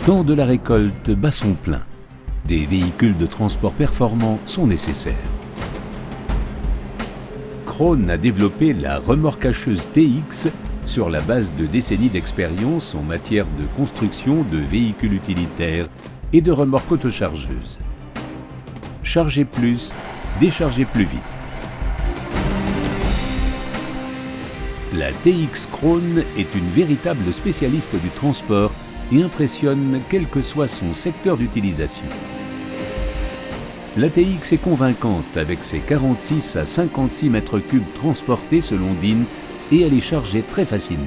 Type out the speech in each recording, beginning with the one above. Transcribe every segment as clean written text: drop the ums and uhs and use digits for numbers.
Temps de la récolte bat son plein. Des véhicules de transport performants sont nécessaires. Krone a développé la remorque-hacheuse TX sur la base de décennies d'expérience en matière de construction de véhicules utilitaires et de remorques autochargeuses. Charger plus, décharger plus vite. La TX Krone est une véritable spécialiste du transport et impressionne quel que soit son secteur d'utilisation. La TX est convaincante avec ses 46 à 56 mètres cubes transportés selon DIN et elle est chargée très facilement.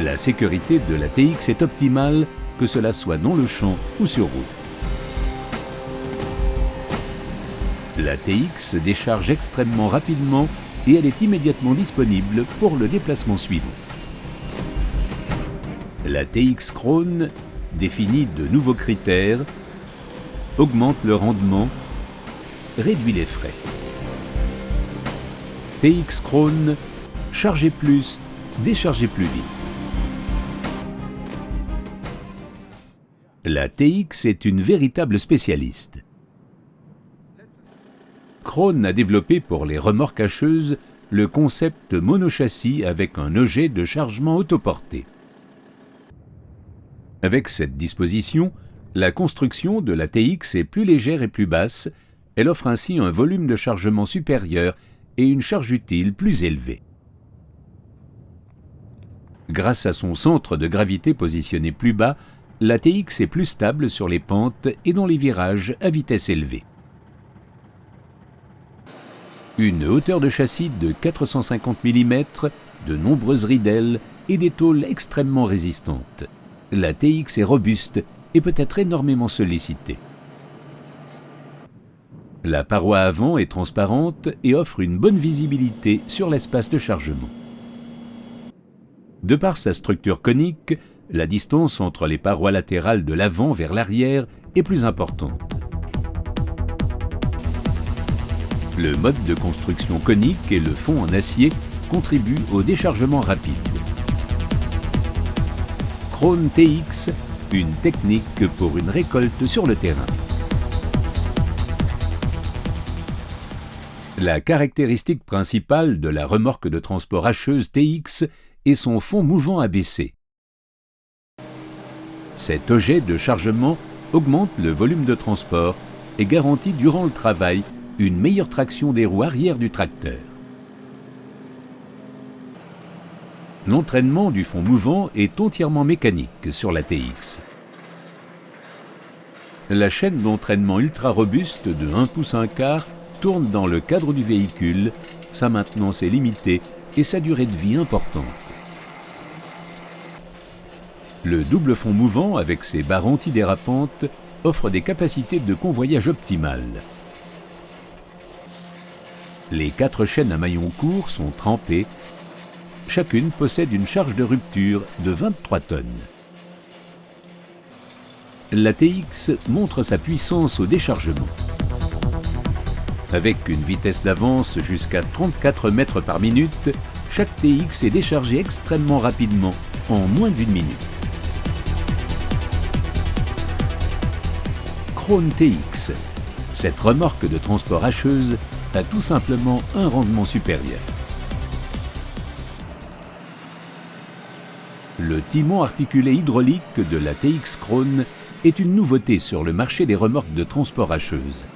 La sécurité de la TX est optimale, que cela soit dans le champ ou sur route. La TX décharge extrêmement rapidement et elle est immédiatement disponible pour le déplacement suivant. La TX Krone définit de nouveaux critères, augmente le rendement, réduit les frais. TX Krone, charger plus, décharger plus vite. La TX est une véritable spécialiste. Krone a développé pour les remorques hacheuses le concept monochâssis avec un objet de chargement autoporté. Avec cette disposition, la construction de la TX est plus légère et plus basse. Elle offre ainsi un volume de chargement supérieur et une charge utile plus élevée. Grâce à son centre de gravité positionné plus bas, la TX est plus stable sur les pentes et dans les virages à vitesse élevée. Une hauteur de châssis de 450 mm, de nombreuses ridelles et des tôles extrêmement résistantes. La TX est robuste et peut être énormément sollicitée. La paroi avant est transparente et offre une bonne visibilité sur l'espace de chargement. De par sa structure conique, la distance entre les parois latérales de l'avant vers l'arrière est plus importante. Le mode de construction conique et le fond en acier contribuent au déchargement rapide. Krone TX, une technique pour une récolte sur le terrain. La caractéristique principale de la remorque de transport hacheuse TX est son fond mouvant abaissé. Cet objet de chargement augmente le volume de transport et garantit durant le travail une meilleure traction des roues arrière du tracteur. L'entraînement du fond mouvant est entièrement mécanique sur la TX. La chaîne d'entraînement ultra robuste de 1 pouce 1 quart tourne dans le cadre du véhicule, sa maintenance est limitée et sa durée de vie importante. Le double fond mouvant avec ses barres antidérapantes offre des capacités de convoyage optimales. Les 4 chaînes à maillon court sont trempées. Chacune possède une charge de rupture de 23 tonnes. La TX montre sa puissance au déchargement. Avec une vitesse d'avance jusqu'à 34 mètres par minute, chaque TX est déchargée extrêmement rapidement, en moins d'1 minute. Krone TX. Cette remorque de transport hacheuse a tout simplement un rendement supérieur. Le timon articulé hydraulique de la TX Krone est une nouveauté sur le marché des remorques de transport hacheuses.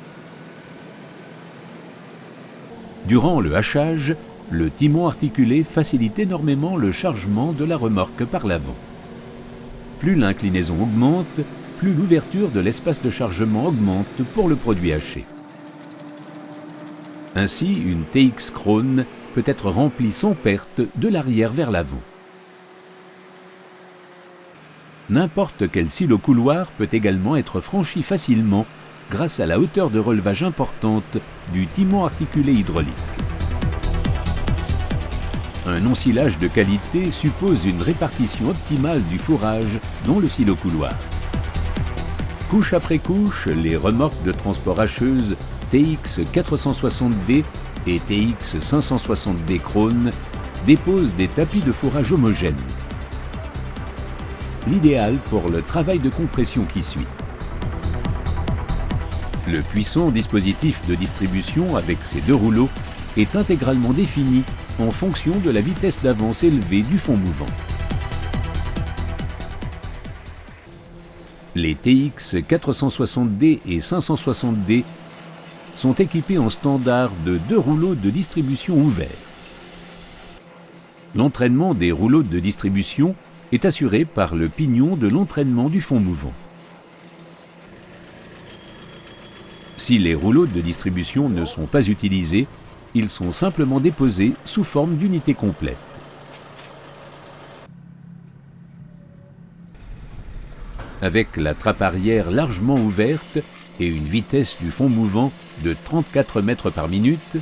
Durant le hachage, le timon articulé facilite énormément le chargement de la remorque par l'avant. Plus l'inclinaison augmente, plus l'ouverture de l'espace de chargement augmente pour le produit haché. Ainsi, une TX Krone peut être remplie sans perte de l'arrière vers l'avant. N'importe quel silo couloir peut également être franchi facilement grâce à la hauteur de relevage importante du timon articulé hydraulique. Un ensilage de qualité suppose une répartition optimale du fourrage dans le silo couloir. Couche après couche, les remorques de transport hacheuses TX 460D et TX 560D Krone dépose des tapis de fourrage homogènes, l'idéal pour le travail de compression qui suit. Le puissant dispositif de distribution avec ses 2 rouleaux est intégralement défini en fonction de la vitesse d'avance élevée du fond mouvant. Les TX 460D et 560D sont équipés en standard de 2 rouleaux de distribution ouverts. L'entraînement des rouleaux de distribution est assuré par le pignon de l'entraînement du fond mouvant. Si les rouleaux de distribution ne sont pas utilisés, ils sont simplement déposés sous forme d'unité complète. Avec la trappe arrière largement ouverte et une vitesse du fond mouvant de 34 mètres par minute,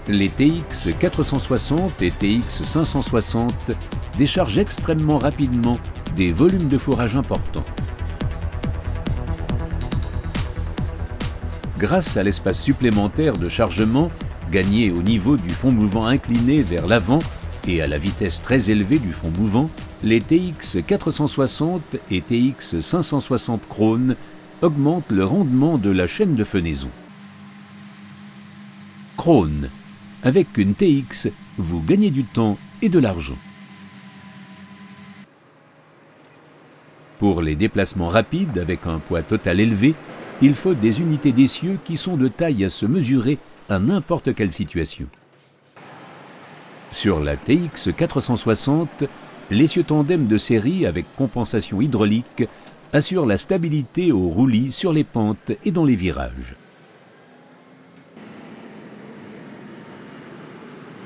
les TX 460 et TX 560 déchargent extrêmement rapidement des volumes de fourrage importants. Grâce à l'espace supplémentaire de chargement gagné au niveau du fond mouvant incliné vers l'avant et à la vitesse très élevée du fond mouvant, les TX 460 et TX 560 Krone augmentent le rendement de la chaîne de fenaison. Krone. Avec une TX, vous gagnez du temps et de l'argent. Pour les déplacements rapides avec un poids total élevé, il faut des unités d'essieu qui sont de taille à se mesurer à n'importe quelle situation. Sur la TX 460, l'essieu tandem de série avec compensation hydraulique assure la stabilité au roulis sur les pentes et dans les virages.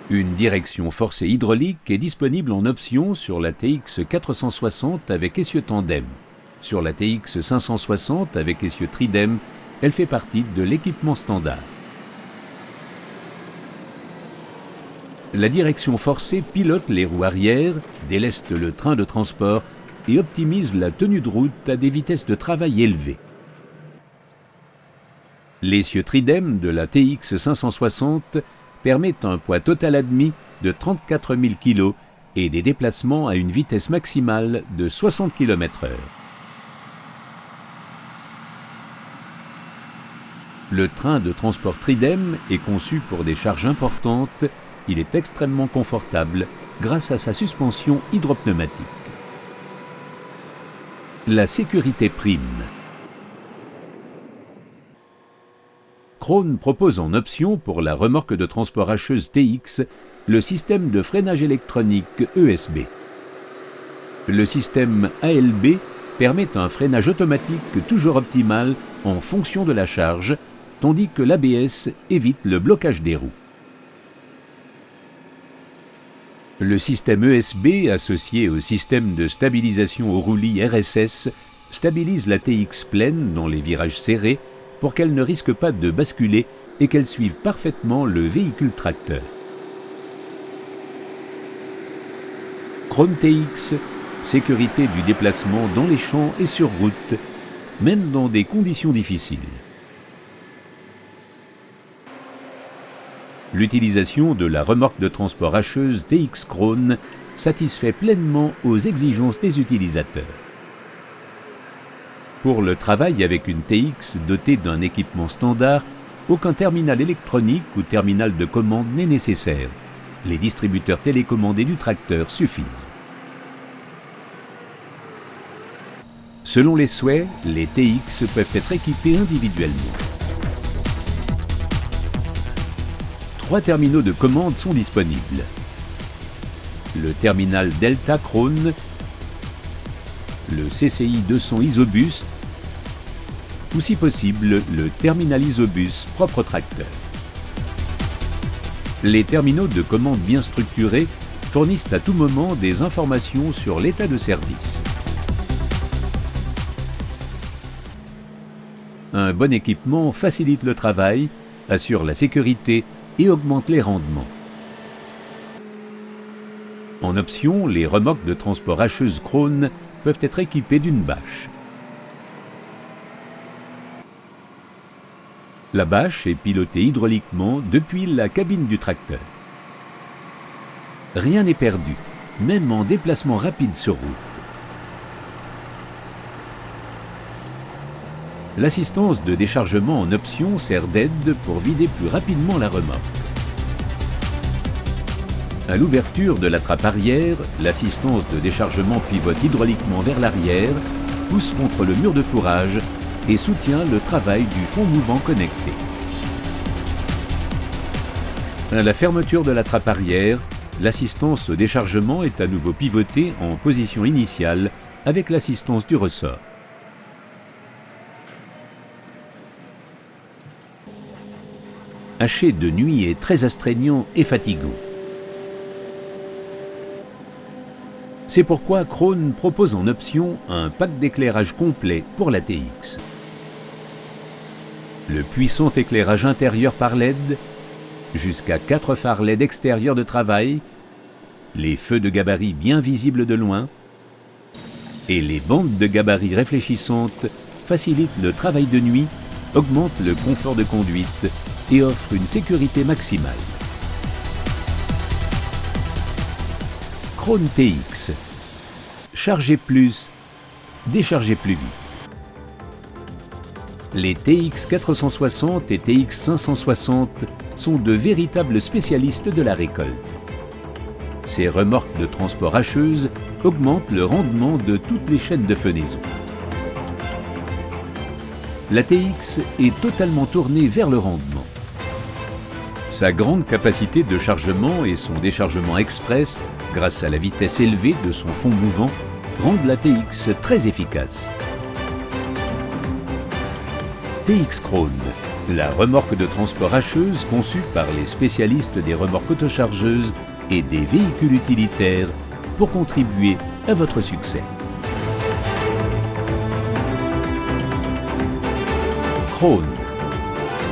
Une direction forcée hydraulique est disponible en option sur la TX 460 avec essieu tandem. Sur la TX 560 avec essieu tridem, elle fait partie de l'équipement standard. La direction forcée pilote les roues arrière, déleste le train de transport et optimise la tenue de route à des vitesses de travail élevées. L'essieu tridem de la TX 560 permet un poids total admis de 34 000 kg et des déplacements à une vitesse maximale de 60 km/h. Le train de transport tridem est conçu pour des charges importantes. Il est extrêmement confortable grâce à sa suspension hydropneumatique. La sécurité prime. Krone propose en option pour la remorque de transport hacheuse TX le système de freinage électronique ESB. Le système ALB permet un freinage automatique toujours optimal en fonction de la charge, tandis que l'ABS évite le blocage des roues. Le système ESB, associé au système de stabilisation au roulis RSS, stabilise la TX pleine dans les virages serrés pour qu'elle ne risque pas de basculer et qu'elle suive parfaitement le véhicule tracteur. Krone TX, sécurité du déplacement dans les champs et sur route, même dans des conditions difficiles. L'utilisation de la remorque de transport hacheuse TX Krone satisfait pleinement aux exigences des utilisateurs. Pour le travail avec une TX dotée d'un équipement standard, aucun terminal électronique ou terminal de commande n'est nécessaire. Les distributeurs télécommandés du tracteur suffisent. Selon les souhaits, les TX peuvent être équipés individuellement. 3 terminaux de commande sont disponibles. Le terminal Delta Krone, le CCI 200 Isobus ou si possible le terminal Isobus propre tracteur. Les terminaux de commande bien structurés fournissent à tout moment des informations sur l'état de service. Un bon équipement facilite le travail, assure la sécurité et augmente les rendements. En option, les remorques de transport hacheuses Krone peuvent être équipées d'une bâche. La bâche est pilotée hydrauliquement depuis la cabine du tracteur. rien n'est perdu, même en déplacement rapide sur route. L'assistance de déchargement en option sert d'aide pour vider plus rapidement la remorque. À l'ouverture de la trappe arrière, l'assistance de déchargement pivote hydrauliquement vers l'arrière, pousse contre le mur de fourrage et soutient le travail du fond mouvant connecté. À la fermeture de la trappe arrière, l'assistance au déchargement est à nouveau pivotée en position initiale avec l'assistance du ressort. Hacher de nuit est très astreignant et fatigant. C'est pourquoi Krone propose en option un pack d'éclairage complet pour la TX. Le puissant éclairage intérieur par LED, jusqu'à 4 phares LED extérieurs de travail, les feux de gabarit bien visibles de loin et les bandes de gabarit réfléchissantes facilitent le travail de nuit, augmentent le confort de conduite et offrent une sécurité maximale. Krone TX. Chargez plus, déchargez plus vite. Les TX 460 et TX 560 sont de véritables spécialistes de la récolte. Ces remorques de transport hacheuses augmentent le rendement de toutes les chaînes de fenaison. La TX est totalement tournée vers le rendement. Sa grande capacité de chargement et son déchargement express, grâce à la vitesse élevée de son fond mouvant, rendent la TX très efficace. TX Krone, la remorque de transport hacheuse conçue par les spécialistes des remorques autochargeuses et des véhicules utilitaires pour contribuer à votre succès. Krone,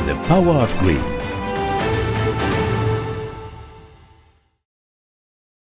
the power of green.